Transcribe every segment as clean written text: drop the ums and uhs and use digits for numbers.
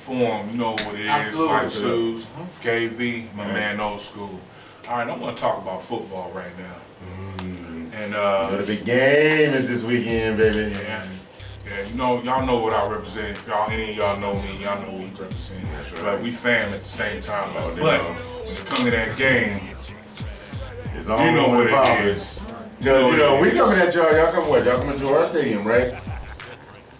Forum, you know what it is. Absolutely. Whiteshoez, K.E.V, my man Ol'Skool. All right, I want to talk about football right now. And the big game is this weekend, baby. yeah, you know, y'all know what I represent. If any of y'all know me, y'all know we represent. But we fam at the same time. But when it comes to that game, It's you know what it is. Because, we coming at y'all. Y'all come what? Y'all coming to our stadium, right?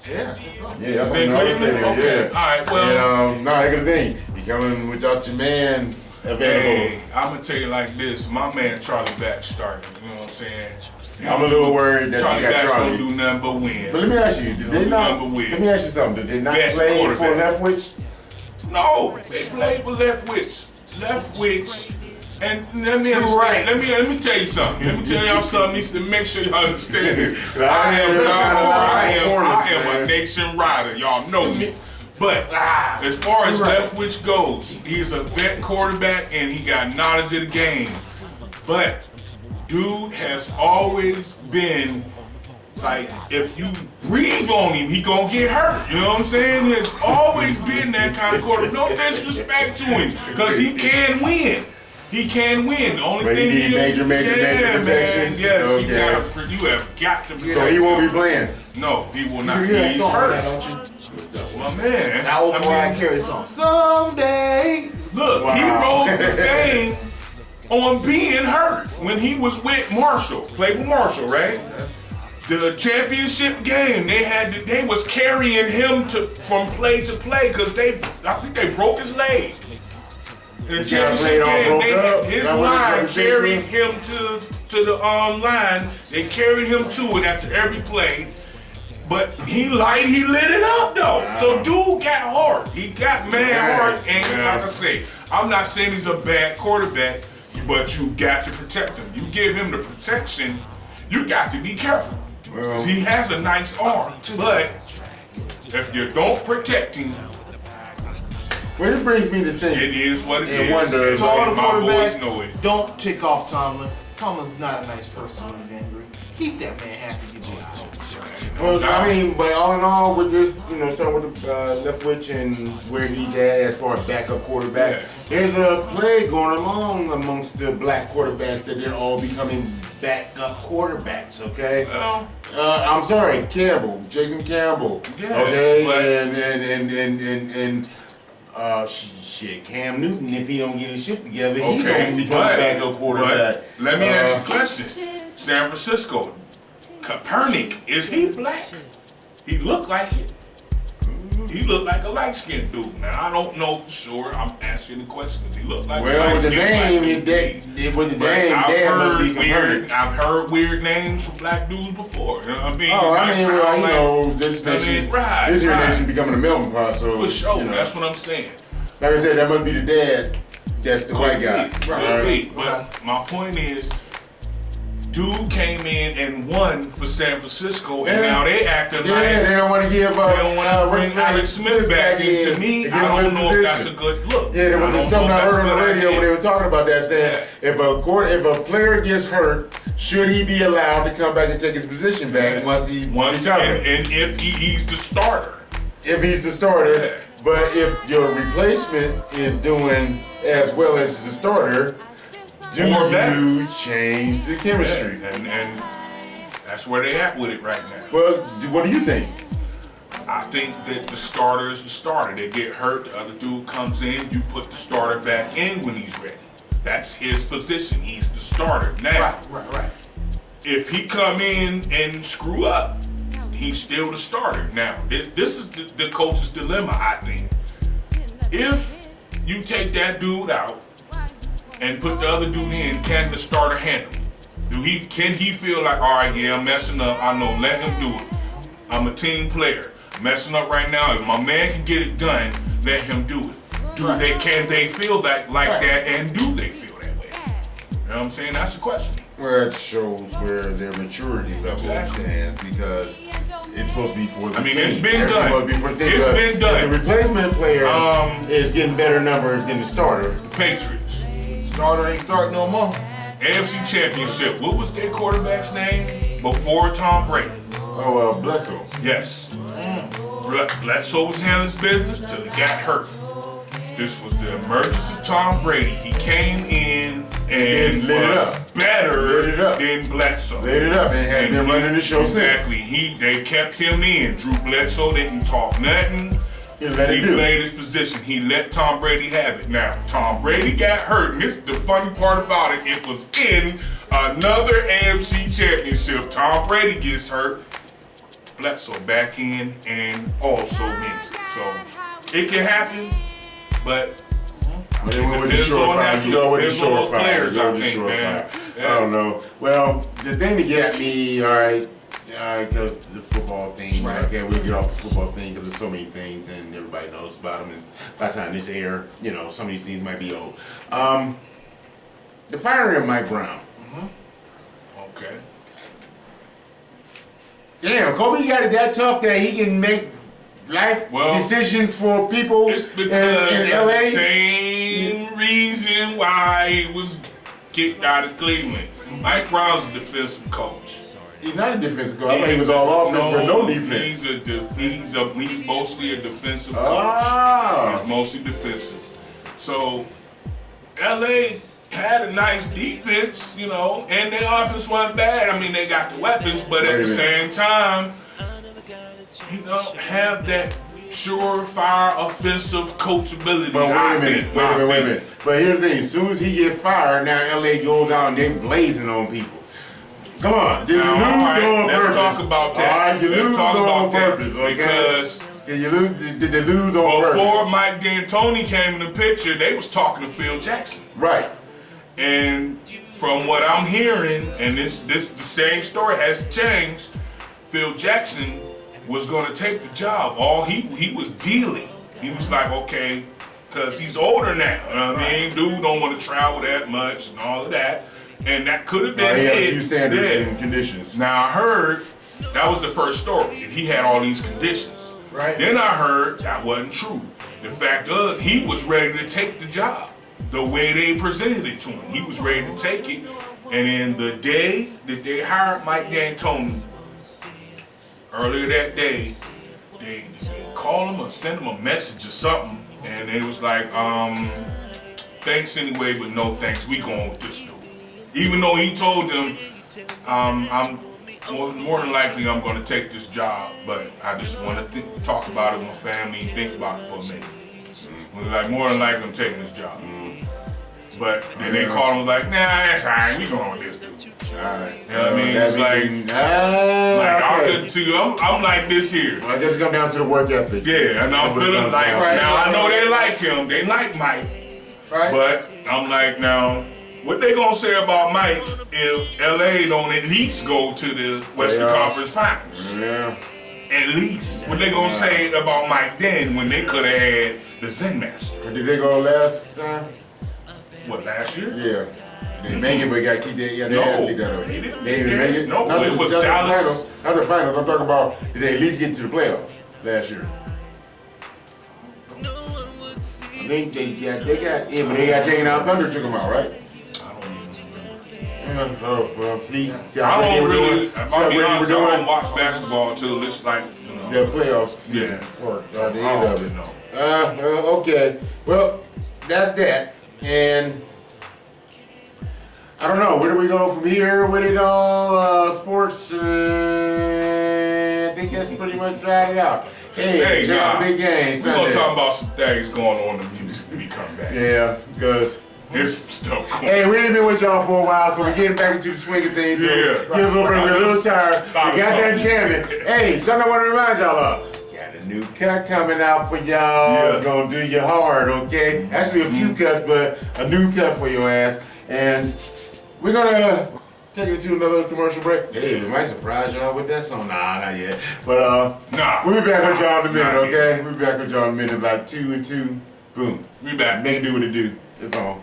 Yeah. Yeah, y'all coming to our stadium. Okay. Yeah. All right, well. And, here's the thing. You coming without your man available. Hey, I'm gonna tell you like this. My man Charlie Batch started. You know what I'm saying? I'm a little worried that Charlie you got Batch Charlie. don't do nothing but win. But let me ask you, did they not? Let me ask you something. Did they not play for Leftwich? No, they played for Leftwich. Leftwich. And let me Right. let me tell you something. Let me tell y'all something. Needs to make sure y'all understand this. I am a nation rider. Y'all know me. But as far as Leftwich goes, he's a vet quarterback and he got knowledge of the game. But dude has always been like, if you breathe on him, he gonna get hurt. You know what I'm saying? He has always been that kind of quarterback. No disrespect to him, because he can win. He can win. The only thing he major protection. Man, yes, Okay. you have got to protect. So he won't be playing. No, he will not. You hear that He's song, hurt. man, don't you? My man. That old Mariah Carey song. Someday. Look, he rose to fame on being hurt when he was with Marshall. Played with Marshall, right? The championship game, they was carrying him from play to play because I think they broke his leg. In the championship game, his line carried him to the line. They carried him to it after every play. But he lit it up though. So dude got heart. He got mad heart, and like I say, I'm not saying he's a bad quarterback, but you got to protect him. You give him the protection, you got to be careful. Well, He has a nice arm, but if you don't protect him, well, this brings me to think. it is what it And is. wonder- And To all the my boys quarterbacks, know it. don't tick off Tomlin. Tomlin's not a nice person when he's angry. Keep that man happy. Well, I mean, but all in all, with this, starting with Leftwich and where he's at as far as backup quarterback, there's a plague going along amongst the black quarterbacks that they're all becoming backup quarterbacks. Okay. Well, I'm sorry, Jason Campbell. Yeah, okay, but- shit, Cam Newton. If he don't get his shit together, he okay, gonna become a backup quarterback. but let me ask you a question. San Francisco, Kaepernick, is he black? He looked like it. He looked like a light-skinned dude. Now, I don't know for sure. I'm asking the question because he looked like a Well, with the light-skinned name, black dude. with the name, Dad must be Kaepernick. I've heard weird names for black dudes before. You know what I mean? This nation becoming a melting pot. So For sure, that's what I'm saying. Like I said, that must be the dad. That's the white guy. Could be. But my point is, dude came in and won for San Francisco, and now they acting like they don't want to give they don't want to bring Alex Smith back in. To me, I don't know if that's a good look. Yeah, there was something I heard on the radio when they were talking about that, saying if a player gets hurt, should he be allowed to come back and take his position back once recover? And if he's the starter. If he's the starter, but if your replacement is doing as well as the starter, do you change the chemistry? And that's where they at with it right now. Well, what do you think? I think that the starter is the starter. They get hurt, the other dude comes in, you put the starter back in when he's ready. That's his position. He's the starter. Now, Right. if he come in and screw up, he's still the starter. Now, this is the coach's dilemma, I think. If you take that dude out and put the other dude in, can the starter handle it? Can he feel like, all right, yeah, I'm messing up. I know, let him do it. I'm a team player. Messing up right now. If my man can get it done, let him do it. Can they feel that that, and do they feel that way? You know what I'm saying? That's the question. Well, it shows where their maturity level stands because it's supposed to be for the team. it's been done. It's been done. The replacement player is getting better numbers than the starter. The Patriots. Starter ain't starting no more. AFC Championship. What was their quarterback's name before Tom Brady? Oh, bless him. Yes. Bledsoe was handling his business till he got hurt. This was the emergence of Tom Brady. He came in and was better than Bledsoe. Lit it up and had been running the show exactly. since. They kept him in. Drew Bledsoe didn't talk nothing. He played his position. He let Tom Brady have it. Now, Tom Brady got hurt, and this is the funny part about it. It was in another AFC championship. Tom Brady gets hurt. Bledsoe back in and also wins it. So, it can happen, but it depends on how you go with the short players, I think, man. I don't know. Well, the thing that got me, all right, because the football thing, right. Okay, we'll get off the football thing because there's so many things and everybody knows about them. And by the time this air, you know, some of these things might be old. The firing of Mike Brown. Okay. Damn, Kobe got it that tough that he can make life decisions for people it's because in LA. The same reason why he was kicked out of Cleveland. Mike Brown's a defensive coach. He's not a defensive coach. I thought he was all offense, but no defense. He's mostly a defensive coach. He's mostly defensive. So, LA had a nice defense, you know, and their offense wasn't bad. I mean, they got the weapons, but at the same time, he don't have that surefire offensive coachability. But wait a minute. But here's the thing: as soon as he get fired, now LA goes out and they blazing on people. Come on, did you lose on purpose? Let's talk about that. All right, you lose on purpose, okay? Because did they lose on purpose? Before Mike D'Antoni came in the picture, they was talking to Phil Jackson. Right. And from what I'm hearing, and this the same story hasn't changed, Phil Jackson was going to take the job. He was dealing. He was like, okay, because he's older now. You know what I mean? Dude don't want to travel that much and all of that. And that could have been he has it. a few standards and conditions. Now I heard that was the first story. He had all these conditions. Right. Then I heard that wasn't true. The fact is, he was ready to take the job. The way they presented it to him, he was ready to take it. And then the day that they hired Mike D'Antoni, earlier that day, they called him or sent him a message or something, and they was like, thanks anyway, but no thanks. We going with this dude. Even though he told them, I'm more than likely I'm going to take this job, but I just want to talk about it with my family and think about it for a minute. Like, more than likely I'm taking this job. But then they called him like, nah, that's all right, we going with this dude. All right. You know what I mean? It's like I couldn't see, I'm like this here. Well, I guess it comes down to the work ethic. Yeah, and I'm feeling like, now I know they like him, they like Mike. Right. But I'm like, now, what they gonna say about Mike if LA don't at least go to the Western Conference Finals? Yeah. At least. What they gonna say about Mike then when they could have had the Zen Master? Did they go last time? What, last year? Yeah. They make it, but got to keep their No, ass kicked out of they it. didn't They didn't make it? No, Not it was Dallas. Not the finals. I'm talking about, did they at least get to the playoffs last year? I think they got, but they got taken out. Thunder took them out, right? Oh, well, see I don't really, I don't watch basketball until it's like, you know. The playoffs season or the end of it. No. Okay. Well, that's that. And I don't know, where do we go from here with it all? Sports, I think that's pretty much dried it out. Hey, check out the big game Sunday. We're going to talk about some things going on in the music when we come back. Yeah, because there's some stuff going on. Hey, we ain't been with y'all for a while, so we're getting back into the swing of things. Yeah. We're a little tired. We got that jamming. Hey, something I want to remind y'all of. Got a new cut coming out for y'all. Yeah. It's going to do you hard, okay? Actually, a few cuts, but a new cut for your ass. And we're going to take it to another commercial break. Hey, we might surprise y'all with that song. Nah, not yet. But we'll be back with y'all in a minute, okay? We'll be back with y'all in a minute, like 2 and 2. Boom. We back. Make it do what it do. It's on.